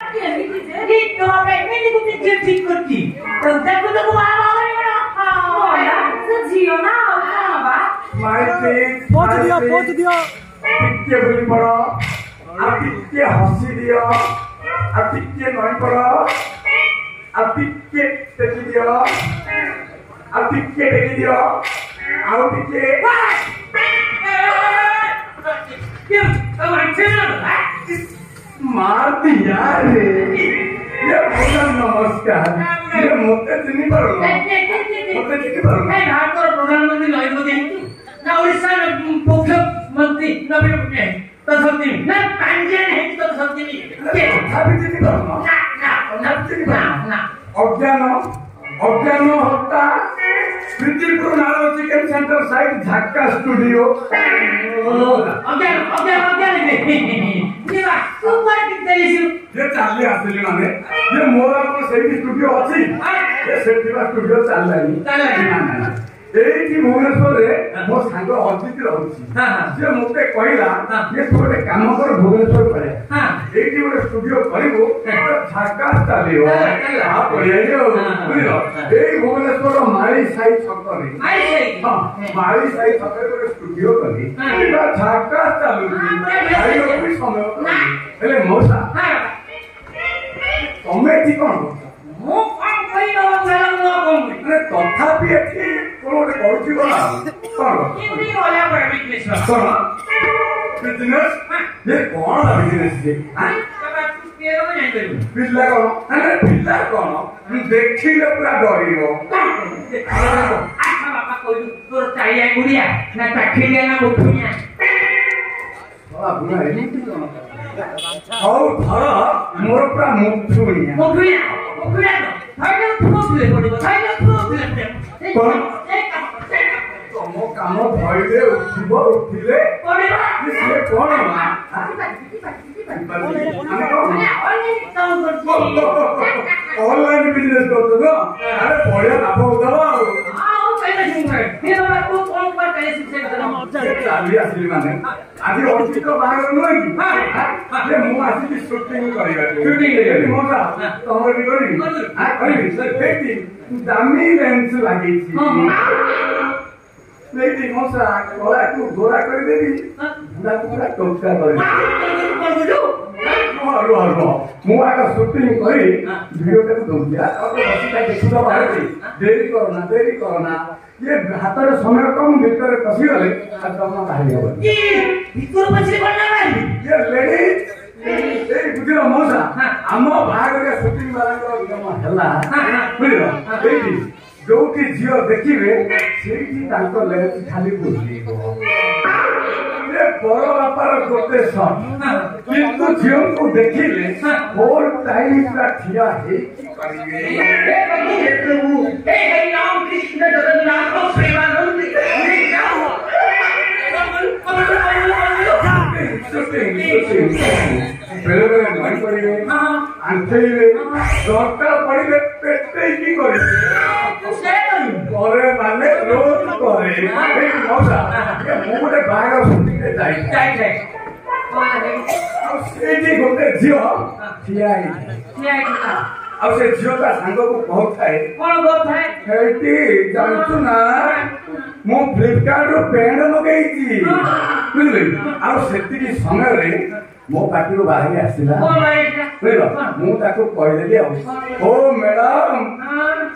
हसी दियो नई पड़ टिके टेकी दियो टिके टेकी दियो आउ टिके मार दिया रे ये बोला नमस्कार ये मोते चिनी पारो मोते चिनी पारो ए भारत प्रधानमंत्री नरेंद्र मोदी ना ओडिशा मुख्यमंत्री नवीन पट्टनायक तो सबदी ना पांजे नहीं तो सबदी नहीं के भाभी चिनी पारो ना चिनी पारो ना अज्ञान होता प्रीतिपुर नारो चिकन सेंटर साइड झाक्का स्टूडियो अज्ञान ये बात सुपर कितलिसु ये चाली आसिली माने ये मोरा को सेठी स्टूडियो अछि ये सेठी स्टूडियो चाललानी ना एठी भुवनेश्वर रे मो सांग अजित रहउछि जे मते कहला ये तोरे काम कर भुवनेश्वर पड़े एठी गोटे स्टूडियो करिवो झाका चालियो आ पळियो बुझिलो एई भुवनेश्वर माळी साई छकरे माळी साई छकरे गोटे स्टूडियो करी एटा झाका चालुछि आइयो भी समय हेले मोसा तमे ठीक कोन मो काम करी न तथापि एठी कोन गोटे करूछि कोन कोन इउनी होला पर बिजनेस कोन बिजनेस ये कोन बिजनेस जे हां पिल्ला कोन देखिले पूरा डरियो अच्छा बाबा कोइ तोर चाइया गुड़िया ना टाखिलिया ना मुठिया बाबा बुना एमिति कोन हौ धर मोर पूरा मुठुनिया मुठिया थाइले फुले पडिबो थाइले फुले कोन तमो काम भइले उठिले पडिबो से कोन मा ऑनलाइन बिजनेस करतो ना अरे बढ़िया लाभ होता चाली आसिली माने आज अर्चित बाहर नुह कि मु आसी शूटिंग शूटिंग मजा तमर भी करी दामी लेंस लगी लेकिन मसा गला को गोरा कर देबी पूरा पूरा टोका कर मु आका शूटिंग करी वीडियो के दउदिया अब बसिता देखुदा बाहर देरी करना ये हाथ रे समय कम भीतर पसी गले आ तमा बाहरी हो ई भीतर पछी करना बाहरी ये लेडी ए बुझिलो मौसा हम बाहर रे शूटिंग वाला को जमा हला बुझिलो एठी जोटी जियो देखिबे सेठी तांको लेंस खाली बुझिबो ये बड़ बापार गोटे सन किंतु जियो को देखिले और टाइम पूरा ठिया हे की करिवे हे प्रभु हे हरि राम कृष्ण जगन्नाथ प्रेमानंद हे जाओ बेले नहीं करिवे आंथेइवे दरकार पड़िले पेटे की करिवे करे माने रोज करे ए मौसा ये मुडे बाग शूटिंग रे जाई सेठी गोटे झियो ठियाई अब से झियो का सांग को बहुत थाए कोन बहुत थाए हेटी जानतु ना मो फ्लिपकार्ट रो पेंड मगेइची बुझले आ सेठी की समय रे मो पाटी रो बाहर आसीला बुझलो मु ताको कहि देली ओ मैडम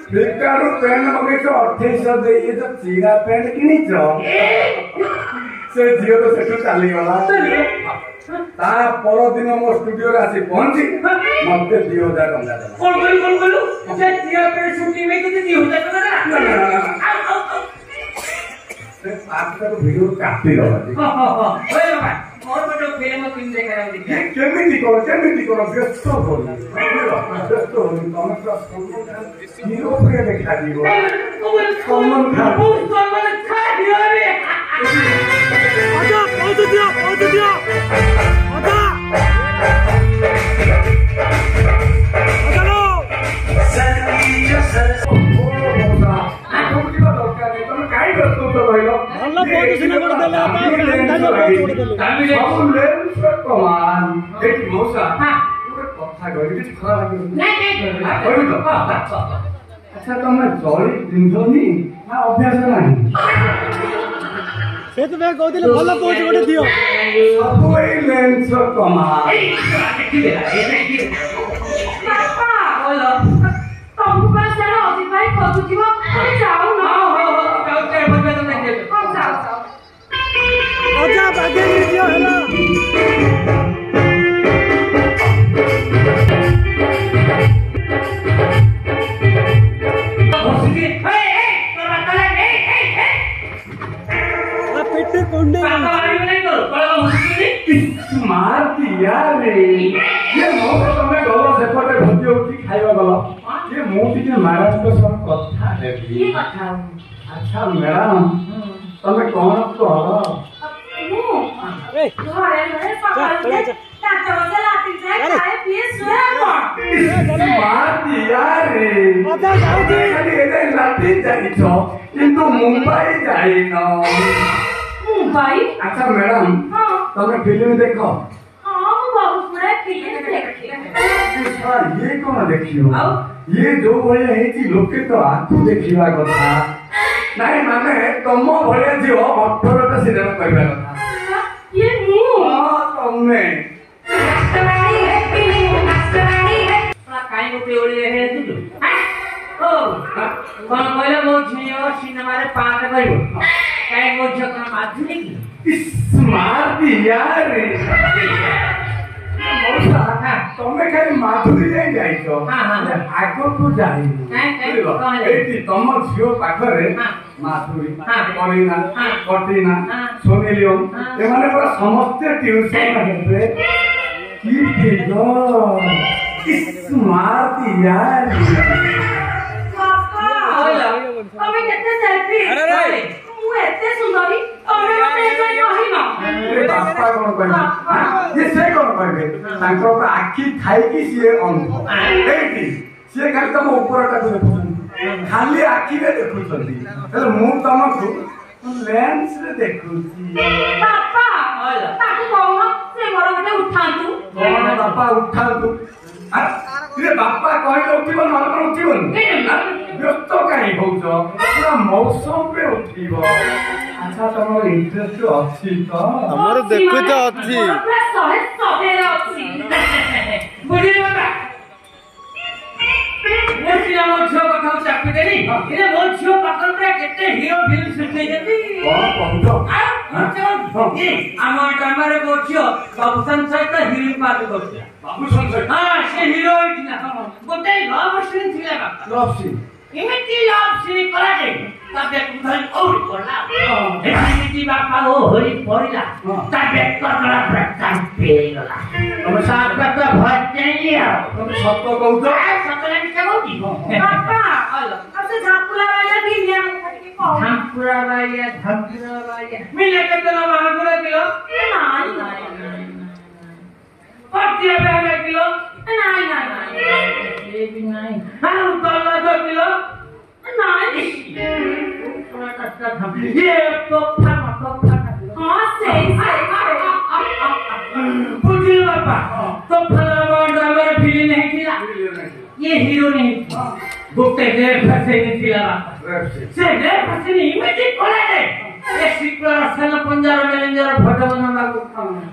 फ्लिपकार्ट रो पेंड मगेइछो 2800 दे ये तो चीरा पेंड किनिछो से झियो तो सेठु चाली गला ता पर दिन मो स्टूडियो रे आसी पहुंची मते 2000 टका देला कोन से चीरा पेंड शूटिंग में किते 2000 टका देला से पार्ट का वीडियो काटी दो हां ओए बाबा और बड़ो फिल्म किन देखा रहा देखा केमिति करो व्यस्त हो व्यस्त हो तुम तो हीरो पे देखा दीबो कॉमन खा दियो रे आजा पहुंच दिया आजा चलो ଭଲ ପୋଜିସନ କରିଦେଲେ लेंस कमान एक मौसा କଥା କହିବି କିଛି ଖରାପ ଲାଗିବ ନାଇଁ କହିବି ତ ଆଚ୍ଛା ତମେ ଜଳି ପିନ୍ଧନି ନା ଅଭ୍ୟାସ ନାହିଁ ସେଥିପାଇଁ କହୁଥିଲି ଭଲ ପୋଜ ଗୋଟେ ଦିଅ ସବୁ ଏଇ ଲେନ୍ସ କମା ତମକୁ ପରା ସାରା ଅଧିପାଇ ଖୋଜୁଥିବ ତମେ ଯାଉନ ଅଜା ବାଗେଇ ଦିଅ ହେଲା पिट्टे कुंडे मार दिया रे ये मो तमे गलो सेपटे भती उठी खाइबा गलो ये मो टिके महाराज को सब कथा हेबी की कथा अच्छा मैडम तमे कोन कह ए घरे घरे सकाळ ताता बसे लाती जाय खाए पिए सोया कोन मार दिया रे अजा जाउची खाली एते लाठी जाइछो किंतु मुंबई जाइनो मुंबई अच्छा मैडम हां तमे फिल्म देखो हां मु बहुत बड़ा फिल्म देखी ये कौन देखियो ये जो भले हेची लोके तो आखु देखिबा कथा नाही माने तम भले जियो 18 टा सिनेमा करबा कथा ये मु हां तमे नस्तरानी है काई गोटे ओळी हे तू ओ कोन कहले मो झियो सिनेमा रे पाठ करिवो काई मो झियो कोन माधुरी की स्मार्ट दिया रे मौसा तमे खाली माधुरी जाई जाइछो आगो को जाई एठी तम झियो पाखरे माधुरी करीना कटीना सोनेलियम एमाने पूरा समस्त ट्यूशन हेबे की दिगो स्मार्ट दिया पापा तमे केते सेल्फी मु एते सुंदरी तमे मते एते कहिनो बापा कोन कहबे ये से कोन कहबे तांको आखी खाई की सिए अंध एठी सिए खाली तम ऊपरटा को देखुछन खाली आखी रे देखुछन हेले मु तमको लेंस रे देखुछी पापा ताकू कहू से मोर गटे उठांतु कोन बापा उठातु अरे बापा कहले उठिबो न कोन उठिबो व्यस्त काई होउछो पूरा मौसम पे उठिबो अच्छा तमर इंटरेस्ट अछि तो हमर देखु तो अछि पूरा सहे सबेरे अछि बुढ़ी बाबा मोर सिया मोर झियो कथा चापी देनी इने मोर झियो पाकर पे केते हीरो फिल्म सृष्टि जति कोन कहूछो ए আমার গ্রামের মোর झियो বাবুসান সহিত হিরোইন পাঠ করছে बाबू संजय হ্যাঁ সে হিরোইন ছিল গোটে লভ সিন ছিল বাবা लव सी এমতি লভ সিন করা যায় তবে ধর ওর করলা এমতি বাপা ও হরি পড়িলা তবে কতলা প্রকাশ পেয়ে গলা তুমি সাপটা ভয় চাইলিয়া তুমি সত্য কହୁଛ সকলে মিছে বলছি पापा अब से झापुला वाला भी ले हम करके कहू ধামপুরা বাইয়া মিলে কত না বাহাদুর কিলো নাই পটিয়া বেলা কিলো নাই এ বি নাই আর তলা দো কিলো নাই পুরা কাটা ধাম ये तो फामा हां सही बुझी बापा तो फला ड्राइवर फिल्म नहीं किया ये हीरो नहीं गुप्ते दे फसे नहीं किया से दे फसे नहीं इमेजिन कोला दे ये सिक्कर सन पंजार मैनेजर फोटो बना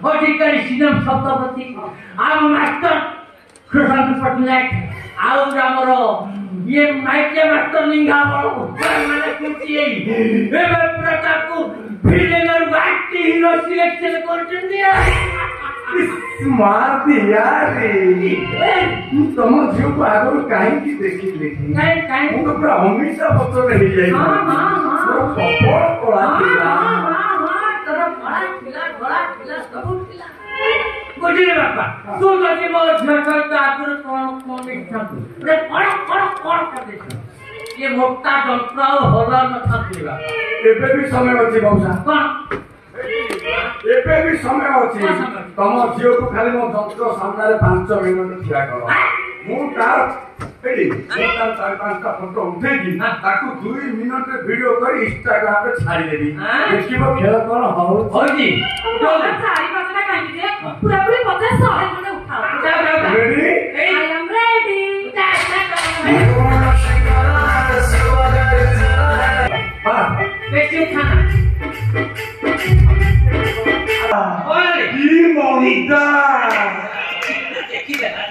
को अधिकारी सिनेम सप्तपति आम मास्टर कृष्ण पटनायक आउ रामरो ये माइके मास्टर लिंगा बोलो माने कुछ ये पूरा ताकू फिल्म और वाइट हीरो सिलेक्शन करते दिया मार दिया रे तुम झियो को आगो काहे की देखी लेखी काहे मु तो पूरा हमेशा पत्र रही जाई हां सपोर्ट कोला दिला तोरा बड़ा खिला सब खिला बुझी बापा तू जदी मो झटक आगुर कोन इच्छा तू रे कोन कर दे ये मोटा जंत्र होला न थाकिबा एबे भी समय अछि मौसा कोन एबे भी समय अछि तम झियो को खाली मो जंत्र सामने 5 मिनिट ठिया करो मु तार एडी तार 4-5 फोटो उठेगी ताकू 2 मिनिट रे वीडियो कर इंस्टाग्राम पे छाड़ी देबी देखिबो खेल कोन होजी तो सारी बात ना काई दे पूरा पूरी 50 100 मने उठाओ रेडी I am ready. বেশি খানা ওরে কি মমতা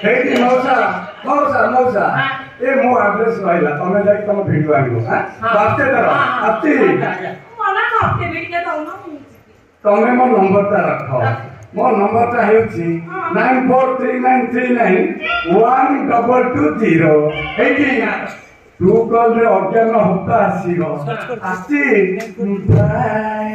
হেই মৌসা মৌসা মৌসা এ মো আড্রেস রহিলা তুমি যাই তুমি ভিডিও আনিবো হ্যাঁ বাস্তে তার আতি মନା করতে ভিডিও দাও না তুমি মো নম্বরটা রাখ মো নম্বরটা হেউছি 9439391220 হেই তু কল রে অজ্ঞান হপ্তা আসিব আসি বাই